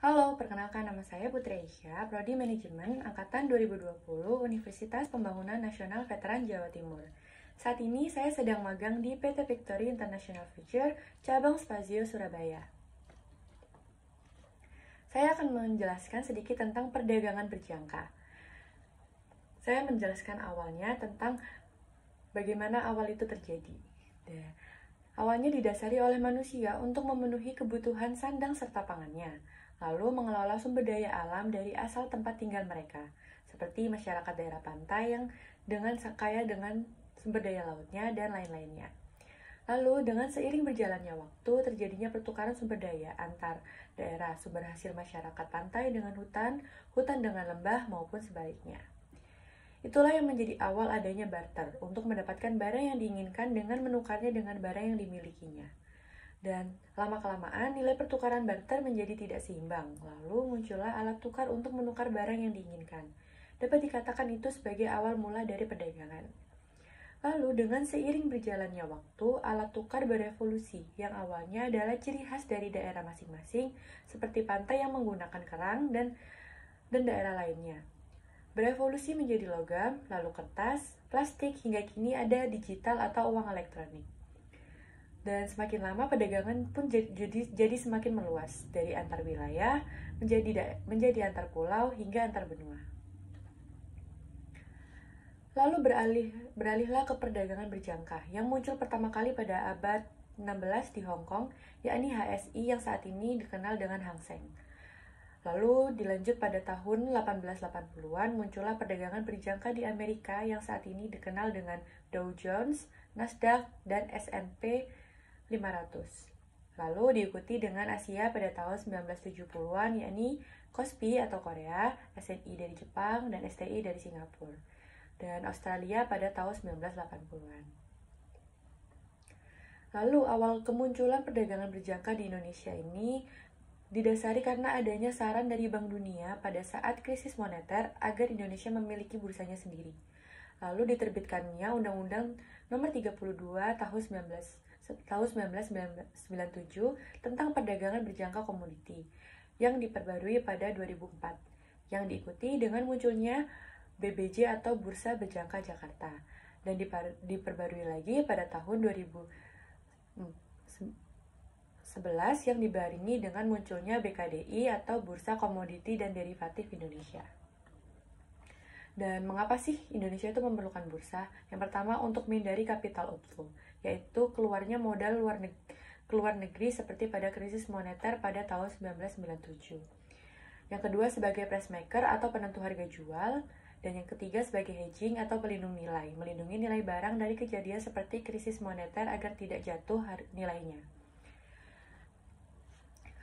Halo, perkenalkan nama saya Putri Aisyah, Prodi Manajemen Angkatan 2020 Universitas Pembangunan Nasional Veteran Jawa Timur. Saat ini saya sedang magang di PT Victory International Future, cabang Spazio Surabaya. Saya akan menjelaskan sedikit tentang perdagangan berjangka. Saya menjelaskan awalnya tentang bagaimana awal itu terjadi. Awalnya didasari oleh manusia untuk memenuhi kebutuhan sandang serta pangannya, lalu mengelola sumber daya alam dari asal tempat tinggal mereka, seperti masyarakat daerah pantai yang kaya dengan sumber daya lautnya dan lain-lainnya. Lalu dengan seiring berjalannya waktu, terjadinya pertukaran sumber daya antar daerah, sumber hasil masyarakat pantai dengan hutan, hutan dengan lembah maupun sebaliknya. Itulah yang menjadi awal adanya barter untuk mendapatkan barang yang diinginkan dengan menukarnya dengan barang yang dimilikinya. Dan lama-kelamaan nilai pertukaran barter menjadi tidak seimbang, lalu muncullah alat tukar untuk menukar barang yang diinginkan. Dapat dikatakan itu sebagai awal mula dari perdagangan. Lalu dengan seiring berjalannya waktu, alat tukar berevolusi yang awalnya adalah ciri khas dari daerah masing-masing, seperti pantai yang menggunakan kerang dan daerah lainnya. Berevolusi menjadi logam, lalu kertas, plastik, hingga kini ada digital atau uang elektronik. Dan semakin lama perdagangan pun jadi semakin meluas, dari antar wilayah menjadi antar pulau hingga antar benua. Lalu beralihlah ke perdagangan berjangka yang muncul pertama kali pada abad 16 di Hong Kong, yakni HSI yang saat ini dikenal dengan Hang Seng. Lalu dilanjut pada tahun 1880-an muncullah perdagangan berjangka di Amerika yang saat ini dikenal dengan Dow Jones, Nasdaq, dan S&P 500. Lalu diikuti dengan Asia pada tahun 1970-an yakni KOSPI atau Korea, SNI dari Jepang, dan STI dari Singapura. Dan Australia pada tahun 1980-an. Lalu awal kemunculan perdagangan berjangka di Indonesia ini didasari karena adanya saran dari Bank Dunia pada saat krisis moneter agar Indonesia memiliki bursanya sendiri. Lalu diterbitkannya Undang-Undang Nomor 32 tahun 1997 tentang perdagangan berjangka komoditi yang diperbarui pada 2004, yang diikuti dengan munculnya BBJ atau Bursa Berjangka Jakarta, dan diperbarui lagi pada tahun 2011 yang dibarengi dengan munculnya BKDI atau Bursa Komoditi dan Derivatif Indonesia. Dan mengapa sih Indonesia itu memerlukan bursa? Yang pertama, untuk menghindari capital outflow, yaitu keluarnya modal keluar negeri seperti pada krisis moneter pada tahun 1997. Yang kedua, sebagai price maker atau penentu harga jual. Dan yang ketiga, sebagai hedging atau pelindung nilai, melindungi nilai barang dari kejadian seperti krisis moneter agar tidak jatuh nilainya.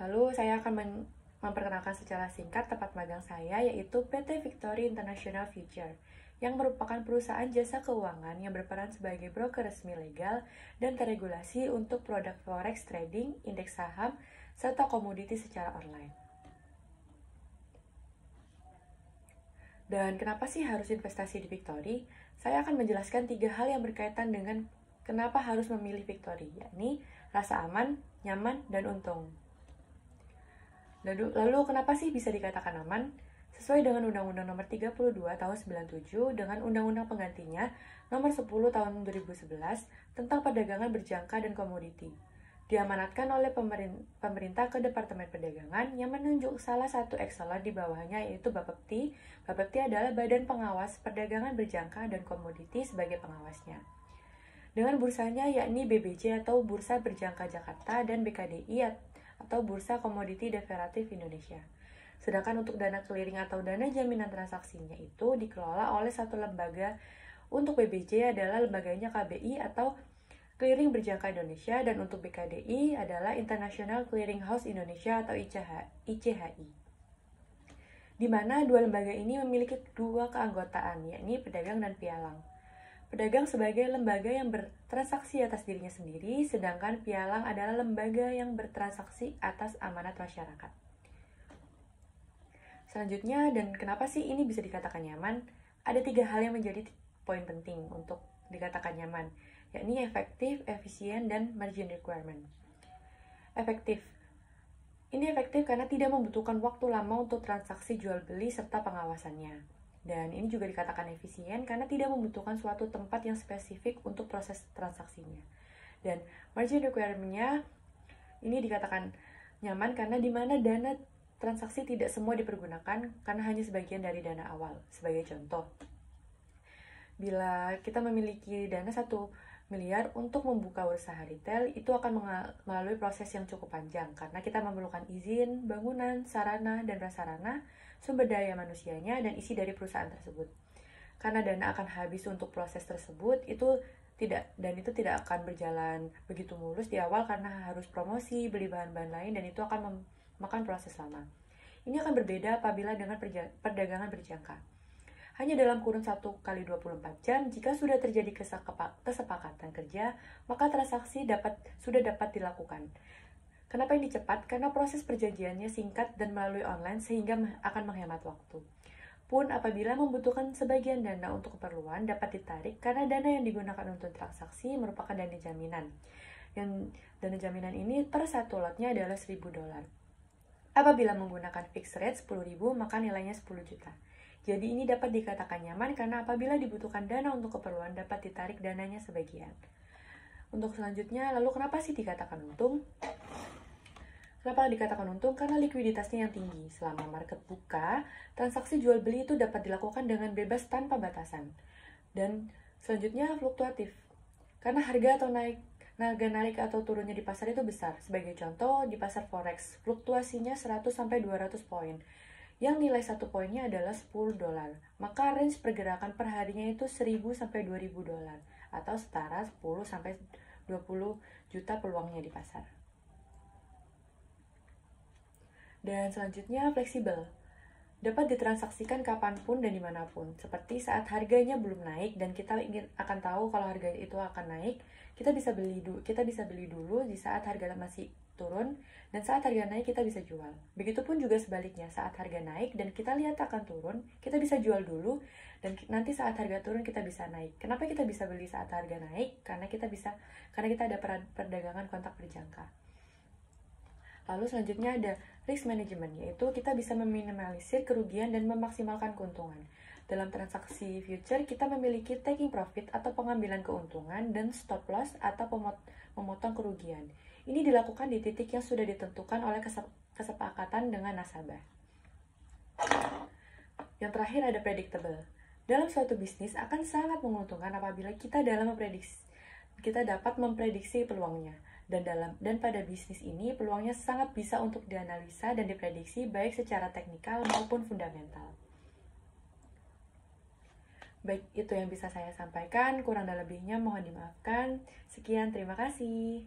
Lalu saya akan memperkenalkan secara singkat tempat magang saya, yaitu PT Victory International Future, yang merupakan perusahaan jasa keuangan yang berperan sebagai broker resmi legal dan terregulasi untuk produk forex trading, indeks saham, serta komoditi secara online. Dan kenapa sih harus investasi di Victory? Saya akan menjelaskan 3 hal yang berkaitan dengan kenapa harus memilih Victory, yakni rasa aman, nyaman, dan untung. Lalu kenapa sih bisa dikatakan aman? Sesuai dengan Undang-Undang Nomor 32 Tahun 97 dengan Undang-Undang penggantinya Nomor 10 Tahun 2011 tentang perdagangan berjangka dan komoditi. Diamanatkan oleh pemerintah ke Departemen Perdagangan yang menunjuk salah satu ekselon di bawahnya, yaitu Bapepti. Bapepti adalah Badan Pengawas Perdagangan Berjangka dan Komoditi sebagai pengawasnya. Dengan bursanya yakni BBJ atau Bursa Berjangka Jakarta dan BKDI atau Bursa Komoditi Derivatif Indonesia. Sedangkan untuk dana clearing atau dana jaminan transaksinya itu dikelola oleh satu lembaga. Untuk BBJ adalah lembaganya KBI atau Clearing Berjangka Indonesia, dan untuk BKDI adalah International Clearing House Indonesia atau ICHI. Di mana dua lembaga ini memiliki dua keanggotaan, yakni pedagang dan pialang. Pedagang sebagai lembaga yang bertransaksi atas dirinya sendiri, sedangkan pialang adalah lembaga yang bertransaksi atas amanat masyarakat. Selanjutnya, dan kenapa sih ini bisa dikatakan nyaman? Ada 3 hal yang menjadi poin penting untuk dikatakan nyaman, yakni efektif, efisien, dan margin requirement. Efektif. Ini efektif karena tidak membutuhkan waktu lama untuk transaksi jual beli serta pengawasannya. Dan ini juga dikatakan efisien karena tidak membutuhkan suatu tempat yang spesifik untuk proses transaksinya. Dan margin requirement-nya ini dikatakan nyaman karena di mana dana transaksi tidak semua dipergunakan karena hanya sebagian dari dana awal. Sebagai contoh, bila kita memiliki dana 1 miliar untuk membuka usaha retail, itu akan melalui proses yang cukup panjang karena kita memerlukan izin, bangunan, sarana, dan prasarana, sumber daya manusianya, dan isi dari perusahaan tersebut. Karena dana akan habis untuk proses tersebut, itu tidak akan berjalan begitu mulus di awal karena harus promosi, beli bahan-bahan lain, dan itu akan memakan proses lama. Ini akan berbeda apabila dengan perdagangan berjangka. Hanya dalam kurun 1 kali 24 jam, jika sudah terjadi kesepakatan kerja, maka transaksi sudah dapat dilakukan. Kenapa ini cepat? Karena proses perjanjiannya singkat dan melalui online sehingga akan menghemat waktu. Pun apabila membutuhkan sebagian dana untuk keperluan dapat ditarik karena dana yang digunakan untuk transaksi merupakan dana jaminan. Yang dana jaminan ini per satu lotnya adalah $1.000. Apabila menggunakan fixed rate 10.000, maka nilainya 10 juta. Jadi ini dapat dikatakan nyaman karena apabila dibutuhkan dana untuk keperluan dapat ditarik dananya sebagian. Untuk selanjutnya, lalu kenapa sih dikatakan untung? Kenapa dikatakan untung? Karena likuiditasnya yang tinggi. Selama market buka, transaksi jual beli itu dapat dilakukan dengan bebas tanpa batasan. Dan selanjutnya fluktuatif. Karena harga naik atau turunnya di pasar itu besar. Sebagai contoh, di pasar forex, fluktuasinya 100-200 poin. Yang nilai 1 poinnya adalah $10. Maka range pergerakan per harinya itu $1.000-2.000 atau setara 10-20 juta peluangnya di pasar. Dan selanjutnya fleksibel. Dapat ditransaksikan kapanpun dan dimanapun. Seperti saat harganya belum naik dan kita akan tahu kalau harga itu akan naik, kita bisa beli dulu di saat harga masih turun, dan saat harga naik kita bisa jual. Begitupun juga sebaliknya, saat harga naik dan kita lihat akan turun, kita bisa jual dulu, dan nanti saat harga turun kita bisa naik. Kenapa kita bisa beli saat harga naik? Karena kita ada perdagangan kontak berjangka. Lalu selanjutnya ada risk management, yaitu kita bisa meminimalisir kerugian dan memaksimalkan keuntungan. Dalam transaksi future, kita memiliki taking profit atau pengambilan keuntungan dan stop loss atau memotong kerugian. Ini dilakukan di titik yang sudah ditentukan oleh kesepakatan dengan nasabah. Yang terakhir ada predictable. Dalam suatu bisnis akan sangat menguntungkan apabila kita dapat memprediksi peluangnya. Dan pada bisnis ini peluangnya sangat bisa untuk dianalisa dan diprediksi baik secara teknikal maupun fundamental. Baik, itu yang bisa saya sampaikan. Kurang dan lebihnya mohon dimaafkan. Sekian, terima kasih.